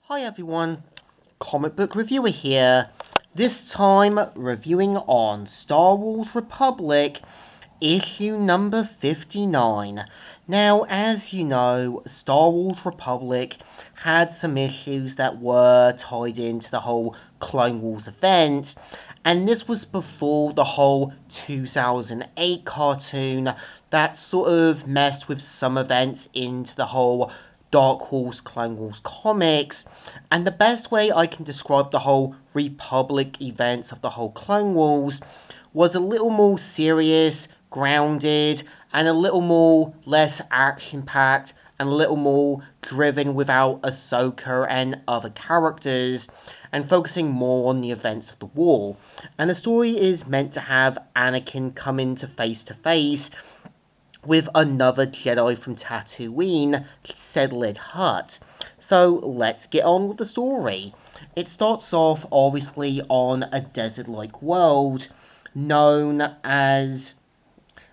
Hi everyone, Comic Book Reviewer here. This time reviewing on Star Wars Republic, issue number 59. Now, as you know, Star Wars Republic had some issues that were tied into the whole Clone Wars event, and this was before the whole 2008 cartoon that sort of messed with some events into the whole Dark Horse Clone Wars comics, and the best way I can describe the whole Republic events of the whole Clone Wars was a little more serious, grounded, and a little more less action-packed, and a little more driven without Ahsoka and other characters, and focusing more on the events of the war. And the story is meant to have Anakin come into face-to-face with another Jedi from Tatooine, Ced Hutt. So let's get on with the story. It starts off obviously on a desert-like world known as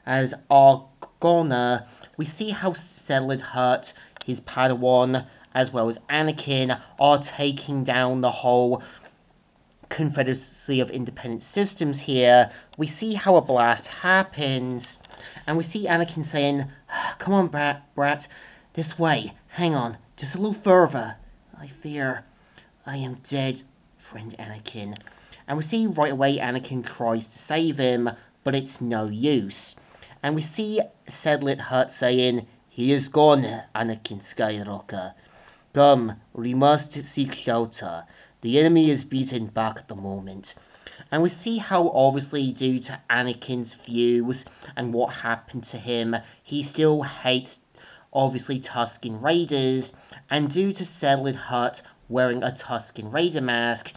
Argona. We see how Ced Hutt, his Padawan, as well as Anakin, are taking down the whole Confederacy of Independent Systems here. We see how a blast happens, and we see Anakin saying, "Come on, brat, this way. Hang on, just a little further. I fear I am dead, friend Anakin." And we see right away Anakin tries to save him, but it's no use. And we see Ced Hutt saying, "He is gone, Anakin Skywalker. Come, we must seek shelter. The enemy is beaten back at the moment." And we see how obviously due to Anakin's views and what happened to him, he still hates obviously Tusken Raiders, and due to Ced Hutt wearing a Tusken Raider mask,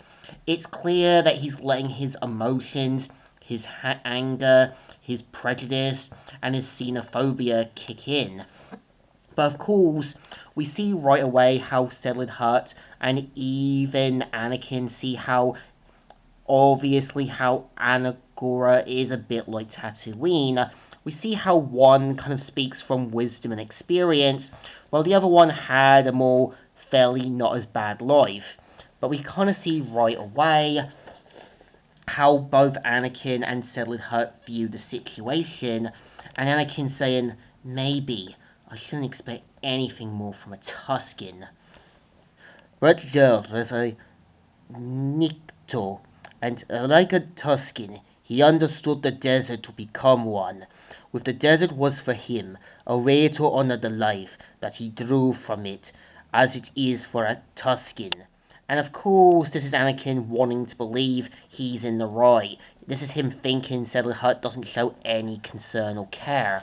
it's clear that he's letting his emotions, his anger, his prejudice, and his xenophobia kick in. But of course, we see right away how Ced Hutt and even Anakin see how obviously how Anagora is a bit like Tatooine. We see how one kind of speaks from wisdom and experience, while the other one had a more fairly not as bad life. But we kind of see right away how both Anakin and Ced Hutt view the situation, and Anakin saying, "Maybe I shouldn't expect anything more from a Tusken." But there's a Nikto, and like a Tusken, he understood the desert to become one. With the desert was for him a way to honor the life that he drew from it, as it is for a Tusken. And of course, this is Anakin wanting to believe he's in the right. This is him thinking Ced Hutt doesn't show any concern or care.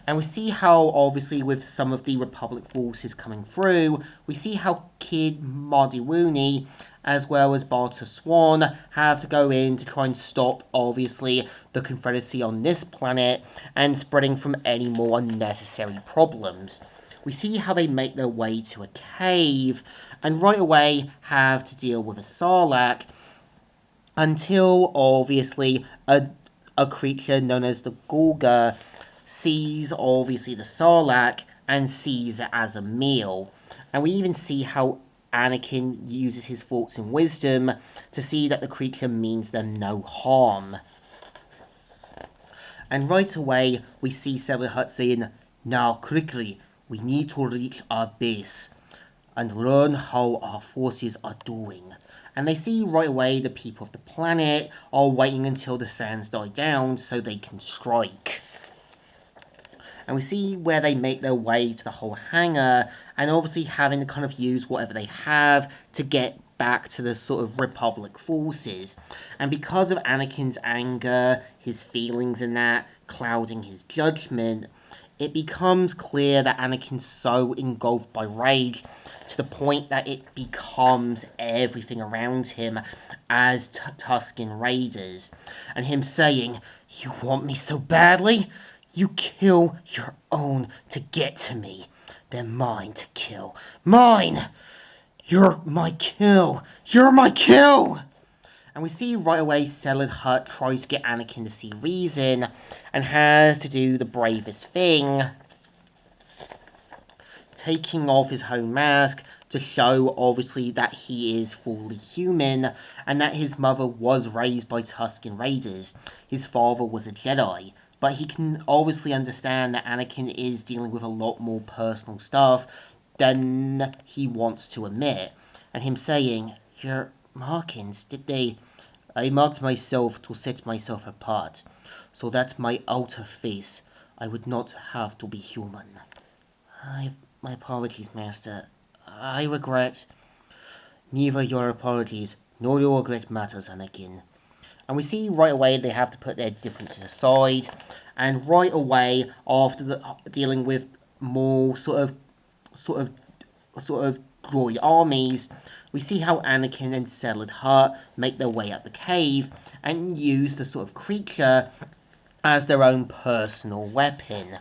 And we see how, obviously, with some of the Republic forces coming through, we see how Kid Mardiwuni, as well as Barta Swan, have to go in to try and stop, obviously, the Confederacy on this planet and spreading from any more unnecessary problems. We see how they make their way to a cave, and right away have to deal with a Sarlacc, until, obviously, a creature known as the Gorga sees, obviously, the Sarlacc and sees it as a meal. And we even see how Anakin uses his thoughts and wisdom to see that the creature means them no harm. And right away, we see Ced Hutt saying, "Now, quickly, we need to reach our base and learn how our forces are doing." And they see right away the people of the planet are waiting until the sands die down so they can strike. And we see where they make their way to the whole hangar, and obviously having to kind of use whatever they have to get back to the sort of Republic forces. And because of Anakin's anger, his feelings and that, clouding his judgment, it becomes clear that Anakin's so engulfed by rage to the point that it becomes everything around him as Tusken Raiders. And him saying, "You want me so badly? You kill your own to get to me. They're mine to kill. Mine! You're my kill! You're my kill!" And we see right away Ced Hutt tries to get Anakin to see reason and has to do the bravest thing, taking off his own mask to show, obviously, that he is fully human, and that his mother was raised by Tusken Raiders. His father was a Jedi. But he can obviously understand that Anakin is dealing with a lot more personal stuff than he wants to admit. And him saying, "Your markings, did they? I marked myself to set myself apart, so that my outer face I would not have to be human. My apologies, Master. I regret. Neither your apologies nor your regret matters, Anakin." And we see right away they have to put their differences aside, and right away after dealing with more sort of droid armies, we see how Anakin and Settled Hut make their way up the cave and use the sort of creature as their own personal weapon.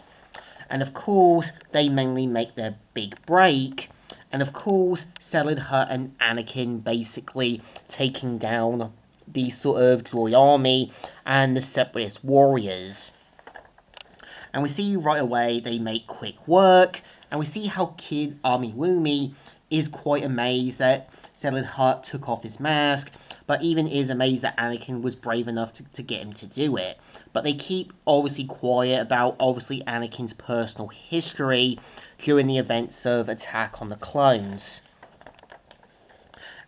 And of course, they mainly make their big break. And of course, Settled Hut and Anakin basically taking down the sort of droid army and the Separatist warriors. And we see right away they make quick work, and we see how Kid Ammiwumi is quite amazed that Settled Hut took off his mask, but even is amazed that Anakin was brave enough to get him to do it. But they keep obviously quiet about obviously Anakin's personal history during the events of Attack on the Clones.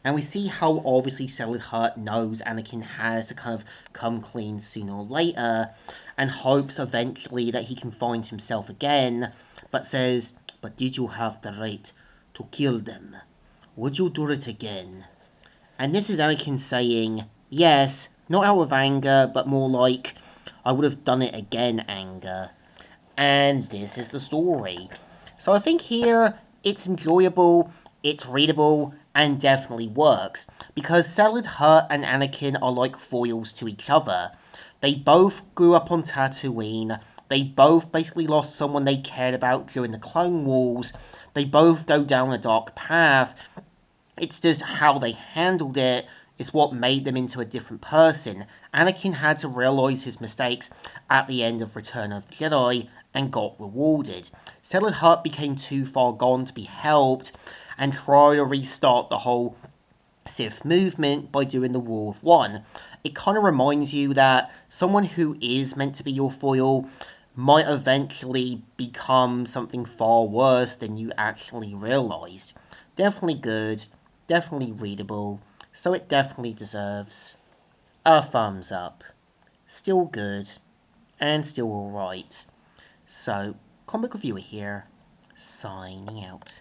And we see how obviously Settled Hut knows Anakin has to kind of come clean sooner or later, and hopes eventually that he can find himself again, but says, "But did you have the right to kill them? Would you do it again?" And this is Anakin saying, yes, not out of anger, but more like, I would have done it again anger. And this is the story. So I think here it's enjoyable, it's readable, and definitely works, because Settled Hut and Anakin are like foils to each other. They both grew up on Tatooine, they both basically lost someone they cared about during the Clone Wars, they both go down a dark path. It's just how they handled it is what made them into a different person. Anakin had to realize his mistakes at the end of Return of the Jedi and got rewarded. Settled Hut became too far gone to be helped and tried to restart the whole Sith movement by doing the Rule of One. It kind of reminds you that someone who is meant to be your foil might eventually become something far worse than you actually realized. Definitely good, definitely readable, so it definitely deserves a thumbs up. Still good, and still alright. So, Comic Reviewer here, signing out.